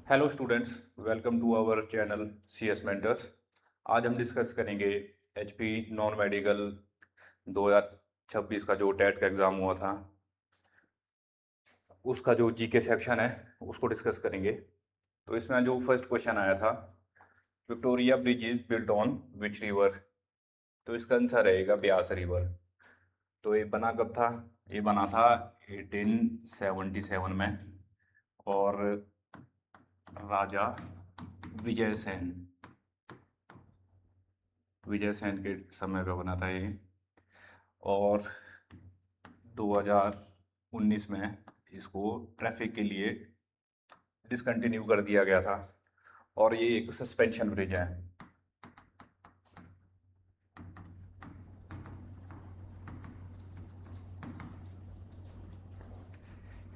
Hello students, welcome to our channel C S mentors. आज हम discuss करेंगे H P non medical 2026 का जो टेट का एग्ज़ाम हुआ था उसका जो जीके सेक्शन है उसको डिस्कस करेंगे। तो इसमें जो फर्स्ट क्वेश्चन आया था, Victoria bridge is built on which river. तो इसका आंसर रहेगा ब्यास रिवर। तो ये बना कब था? ये बना था 1877 में, और राजा विजय सेन विजय सेन के समय पे बना था ये। और 2019 में इसको ट्रैफिक के लिए डिसकंटिन्यू कर दिया गया था, और ये एक सस्पेंशन ब्रिज है।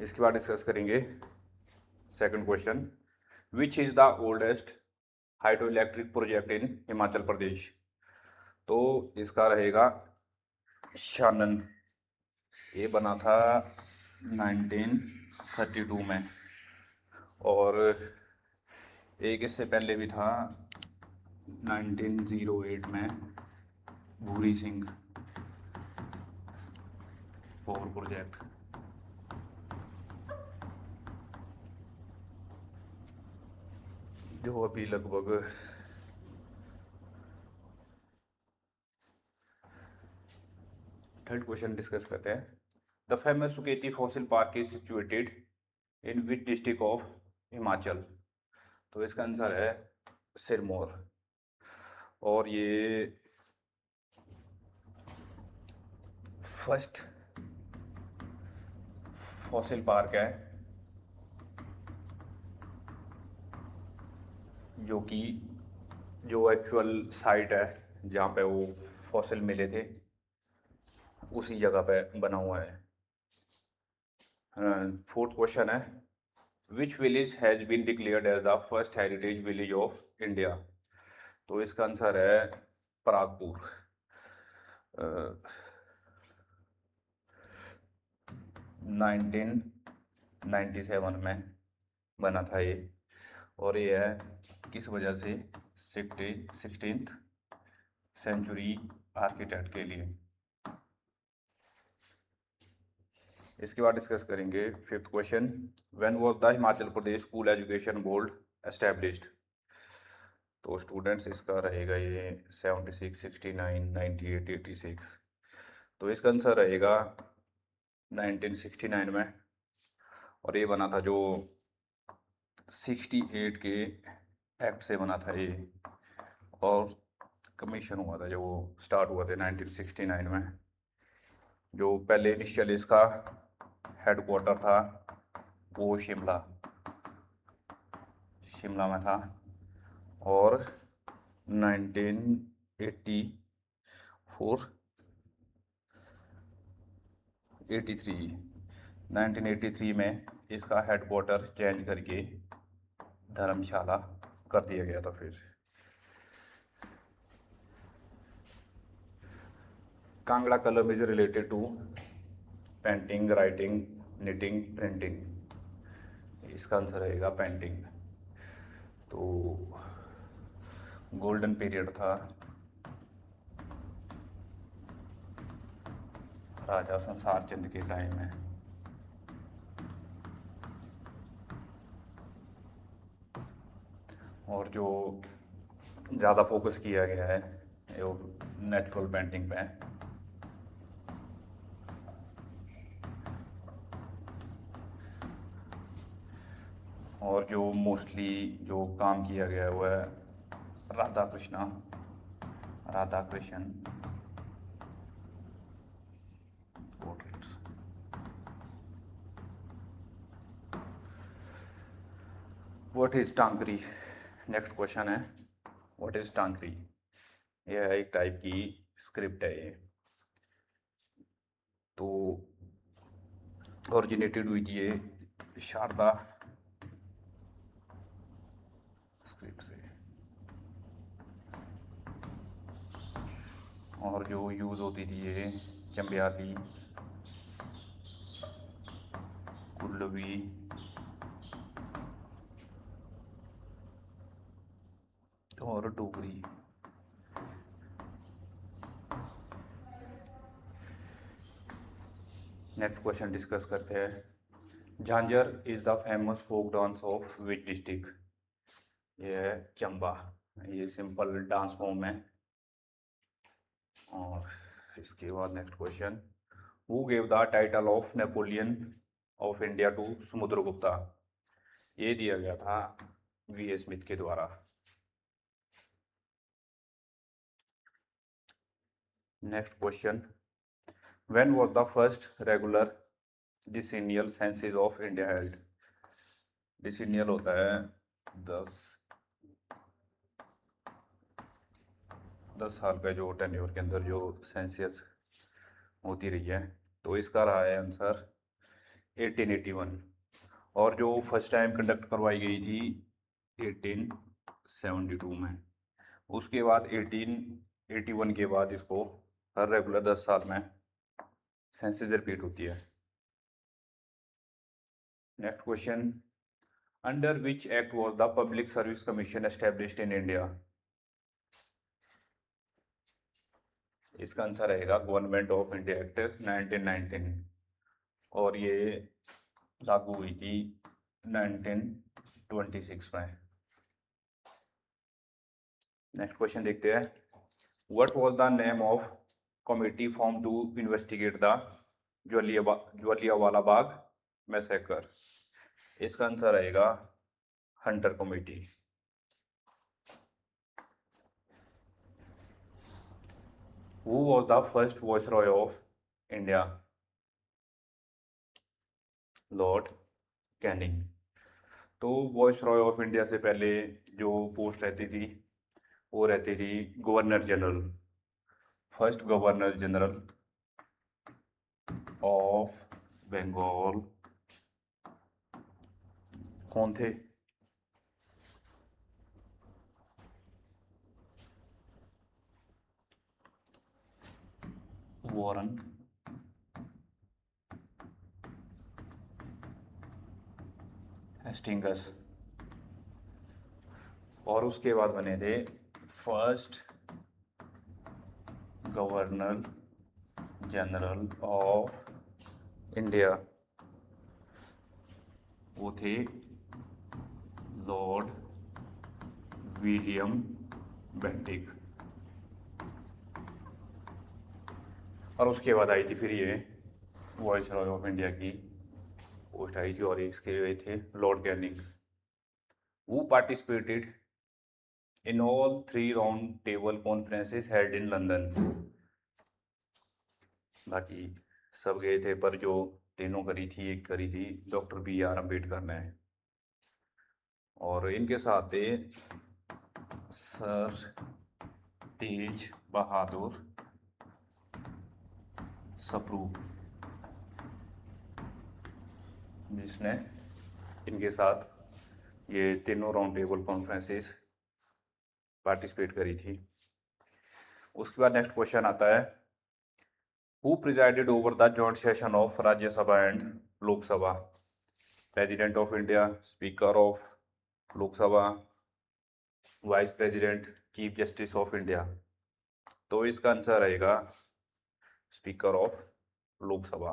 इसके बाद डिस्कस करेंगे second question, which is the oldest hydro electric project in Himachal Pradesh. तो इसका रहेगा शानन। ये बना था 1932 में, और एक इससे पहले भी था 1908 में, भूरी सिंह 4 प्रोजेक्ट। जो अभी लगभग थर्ड क्वेश्चन डिस्कस करते हैं। The famous Suketi fossil park is situated in which district of Himachal. तो इसका आंसर है सिरमौर, और ये फर्स्ट फॉसिल पार्क है जो कि जो एक्चुअल साइट है जहाँ पे वो फॉसिल मिले थे उसी जगह पे बना हुआ है। फोर्थ क्वेश्चन है, which village has been declared as the first heritage village of India. तो इसका आंसर है परागपुर। 1997 में बना था ये, और ये है किस वजह से? 16th सेंचुरी आर्किटेक्ट के लिए। इसके बाद डिस्कस करेंगे fifth question, when was the Himachal Pradesh school education board established. तो स्टूडेंट्स इसका रहेगा ये 76, 69, 98, 86। तो इसका आंसर रहेगा 1969 में, और ये बना था जो 68 के एक्ट से बना था ये, और कमीशन हुआ था जो स्टार्ट हुआ था 1969 में। जो पहले इनिशियल इसका हेडक्वार्टर था वो शिमला में था, और 1984 1983 में इसका हेडक्वार्टर चेंज करके धर्मशाला कर दिया गया था। फिर Kangra Kalam is related to painting, writing, knitting, printing. इसका आंसर रहेगा पेंटिंग। तो गोल्डन पीरियड था राजा संसार चंद के टाइम में। और जो ज़्यादा फोकस किया गया है वो नेचुरल पेंटिंग पे है। और जो मोस्टली जो काम किया गया है वो है Radha Krishna portraits. What is Tankri? Next question है, व्हाट इज टांकरी? यह एक टाइप की स्क्रिप्ट है ये। तो ओरिजिनेटेड हुई थी ये शारदा स्क्रिप्ट से, और जो यूज़ होती थी ये चंबियाली, कुल्लवी, और डोगरी। नेक्स्ट क्वेश्चन डिस्कस करते हैं। Jhanjhar is the famous folk dance of which district? ये है चंबा। ये सिंपल डांस फॉर्म है। और इसके बाद next question, who gave the title of Napoleon of India to Samudragupta? ये दिया गया था वी.एस. स्मिथ के द्वारा। Next question, when was the first regular decennial census of India held? Decennial होता है 10 साल का जो टेन्योर के अंदर जो सेंसस होती रही है। तो इसका रहा है आंसर 1881। और जो फर्स्ट टाइम कंडक्ट करवाई गई थी 1872 में। उसके बाद 1881 के बाद इसको हर रेगुलर 10 साल में सेंसस रिपीट होती है। Next question, under which act was the public service commission established in India? इसका आंसर रहेगा गवर्नमेंट ऑफ इंडिया एक्ट 1919 और ये लागू हुई थी 1926 में। नेक्स्ट क्वेश्चन देखते हैं, what was the name of committee form to investigate the Jallianwala Bagh massacre? इसका आंसर रहेगा Hunter committee. Who was the first viceroy of India? Lord Canning. तो वाइसरॉय ऑफ इंडिया से पहले जो पोस्ट रहती थी वो रहती थी governor general. First governor general of Bengal कौन थे? Warren Hastings. और उसके बाद बने थे first governor general of India, वो थे लॉर्ड विलियम बेंटिक। और उसके बाद आई थी फिर ये वाइसरॉय ऑफ इंडिया की पोस्ट आई थी और इसके हुए थे Lord Canning. Who participated in all 3 round table conferences held in London? बाकी सब गए थे पर जो तीनों करी थी, एक करी थी डॉक्टर B.R. अम्बेडकर ने। और इनके साथ थे सर तेज बहादुर सप्रू, जिसने इनके साथ ये तीनों राउंड टेबल कॉन्फ्रेंसेस पार्टिसिपेट करी थी। उसके बाद नेक्स्ट क्वेश्चन आता है, who presided over the joint session of Rajya Sabha and Lok Sabha? President of India, speaker of Lok Sabha, vice president, chief justice of India? तो इसका आंसर रहेगा स्पीकर ऑफ लोकसभा।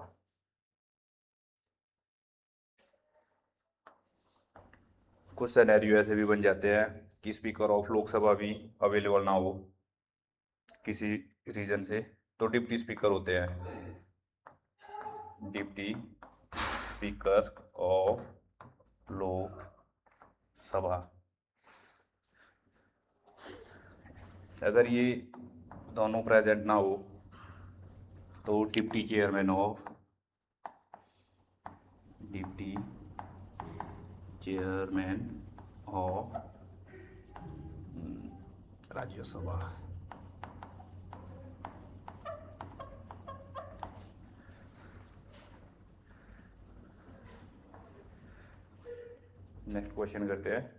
कुछ सिनेरियो ऐसे भी बन जाते हैं कि स्पीकर ऑफ लोकसभा भी अवेलेबल ना हो किसी रीजन से, तो डिप्टी स्पीकर होते हैं, डिप्टी स्पीकर ऑफ लोकसभा। अगर ये दोनों प्रेजेंट ना हो तो deputy chairman of Rajya Sabha. Next question करते हैं,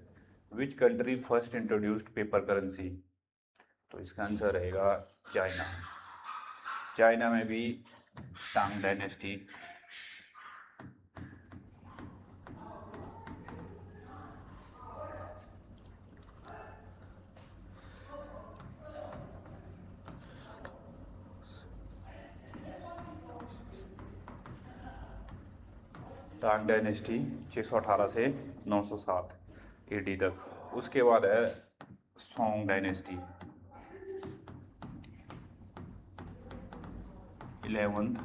which country first introduced paper currency? तो इसका आंसर रहेगा चाइना। चाइना में भी टांग डायनेस्टी टांग डायनेस्टी 618 से 907 AD तक। उसके बाद है सोंग डायनेस्टी 11th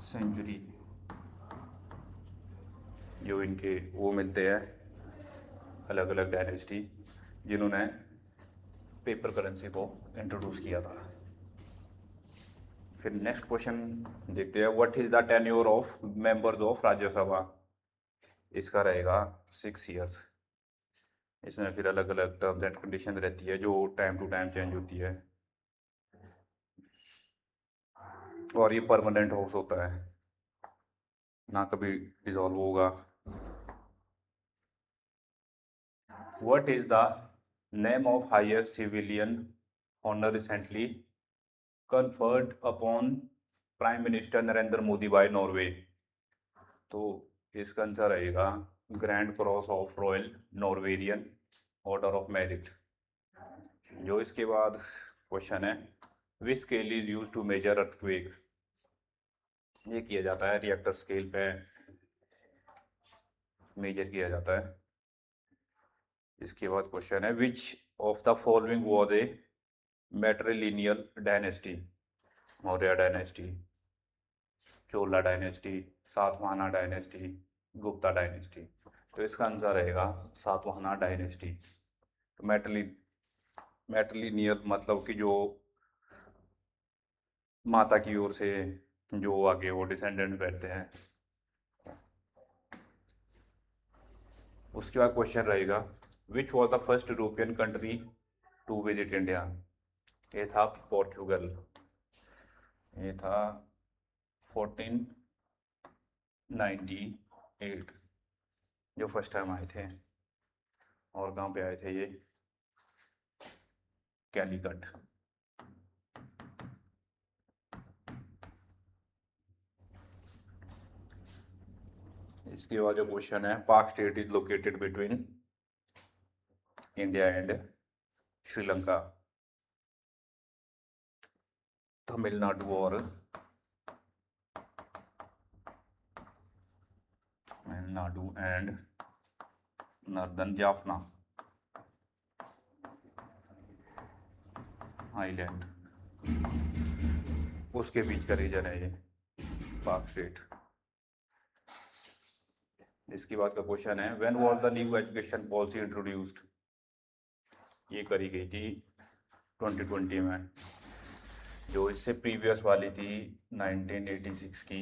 सेंचुरी। जो इनके वो मिलते हैं अलग अलग डायनेस्टी जिन्होंने पेपर करेंसी को इंट्रोड्यूस किया था। फिर नेक्स्ट क्वेश्चन देखते हैं, what is the tenure of members of Rajya Sabha. इसका रहेगा 6 इयर्स। इसमें फिर अलग अलग टर्म्स एंड कंडीशन रहती है जो टाइम टू टाइम चेंज होती है, और ये परमानेंट हाउस होता है, ना कभी डिसॉल्व होगा। What is the name of highest civilian honour recently conferred upon prime minister Narendra Modi by Norway. तो इसका आंसर रहेगा grand cross of royal Norwegian order of merit. जो इसके बाद क्वेश्चन है, which scale is use to measure earthquake. ये किया जाता है रिएक्टर स्केल पे मेजर किया जाता है। इसके बाद क्वेश्चन है, which of the following was a matrilineal dynasty. Maurya dynasty, Chola dynasty, Satavahana dynasty, Gupta dynasty. तो इसका आंसर रहेगा सातवाहना डायनेस्टी। तो मैट्रिलिनियल मतलब कि जो माता की ओर से जो आगे वो डिसेंडेंट बैठते हैं। उसके बाद क्वेश्चन रहेगा, which was the first European country to visit India. ये था पोर्चुगल। ये था 1498 जो फर्स्ट टाइम आए थे। और कहाँ पे आए थे ये, कैलीकट। इसके बाद जो क्वेश्चन है, पाक state is located between India and Sri Lanka. Tamil Nadu और एंड नॉर्दर्न जाफना आइलैंड, उसके बीच का रीजन है ये पाक स्टेट। इसके बाद का क्वेश्चन है, when was the new education policy introduced. ये करी गई थी 2020 में। जो इससे प्रीवियस वाली थी 1986 की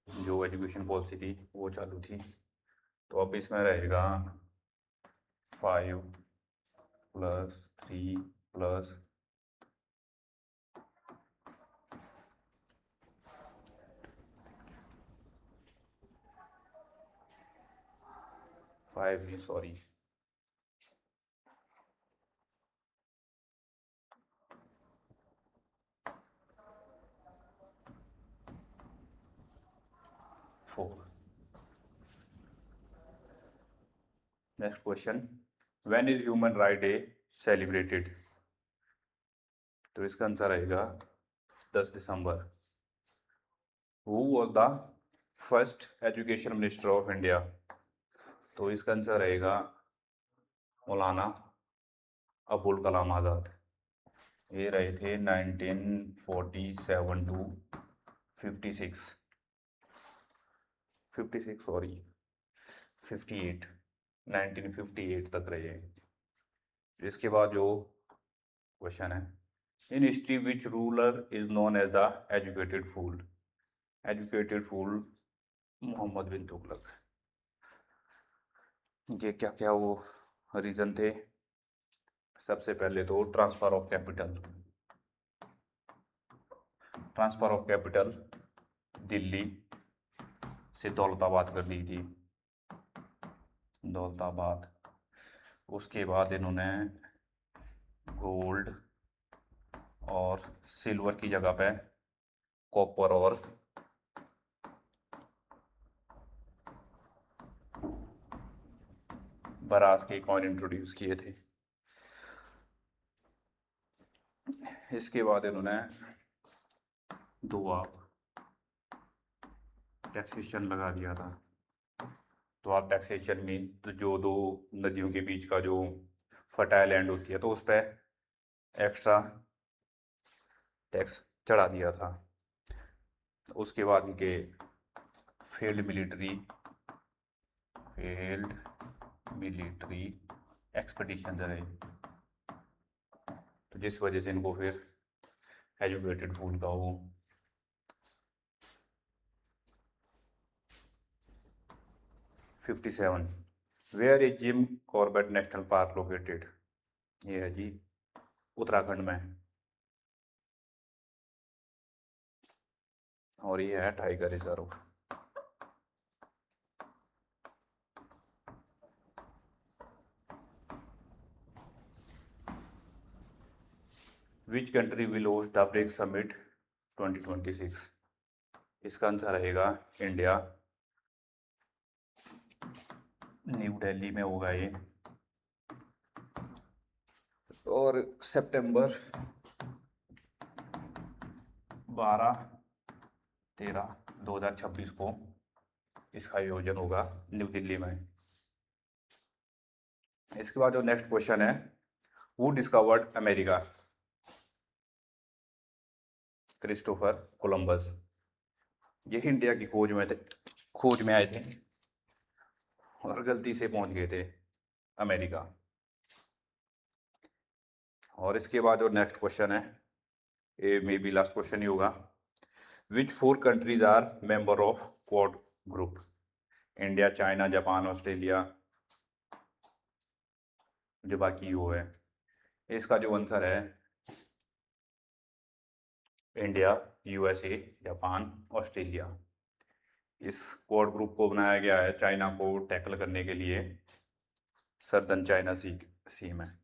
जो एजुकेशन पॉलिसी थी वो चालू थी। तो अब इसमें रहेगा 5 + 3 + 5 नहीं, sorry, 4। Next question, when is human right day celebrated. तो इसका आंसर रहेगा 10 दिसंबर। Who was the first education minister of India. तो इसका आंसर रहेगा मौलाना अबुल कलाम आज़ाद। ये रहे थे 1947 to 56 सॉरी 58 1958 तक रहे। इसके बाद जो क्वेश्चन है, in history which ruler is known as the educated fool. Educated fool Mohammad bin Tughlaq. ये क्या क्या वो रीजन थे। सबसे पहले तो ट्रांसफर ऑफ कैपिटल दिल्ली से दौलताबाद कर दी थी, दौलताबाद। उसके बाद इन्होंने गोल्ड और सिल्वर की जगह पे कॉपर और ब्रास के कॉइन इंट्रोड्यूस किए थे। इसके बाद इन्होंने दोआब टैक्सेशन लगा दिया था। तो आप टैक्सेशन में तो जो दो नदियों के बीच का जो फर्टाइल लैंड होती है तो उस पर एक्स्ट्रा टैक्स चढ़ा दिया था। उसके बाद इनके फील्ड मिलिट्री एक्सपेडिशन रहे, तो जिस वजह से इनको फिर एजुकेटेड फूड का वो 57 where is Jim Corbett National Park located, ये है जी उत्तराखंड में, और ये है tiger reserve. Which country will host the BRICS summit 2026, इसका आंसर रहेगा इंडिया। न्यू दिल्ली में होगा ये, और सितंबर 12-13-2026 को इसका आयोजन होगा न्यू दिल्ली में। इसके बाद जो नेक्स्ट क्वेश्चन है, who discovered America, Christopher Columbus. ये इंडिया की खोज में आए थे और गलती से पहुंच गए थे अमेरिका। और इसके बाद जो नेक्स्ट क्वेश्चन है, ये मे बी लास्ट क्वेश्चन ही होगा, which 4 countries are member of Quad group, India, China, Japan, Australia, जो बाकी वो है। इसका जो आंसर है इंडिया, यूएसए, जापान, ऑस्ट्रेलिया। इस क्वाड ग्रुप को बनाया गया है चाइना को टैकल करने के लिए सदर्न चाइना सी में।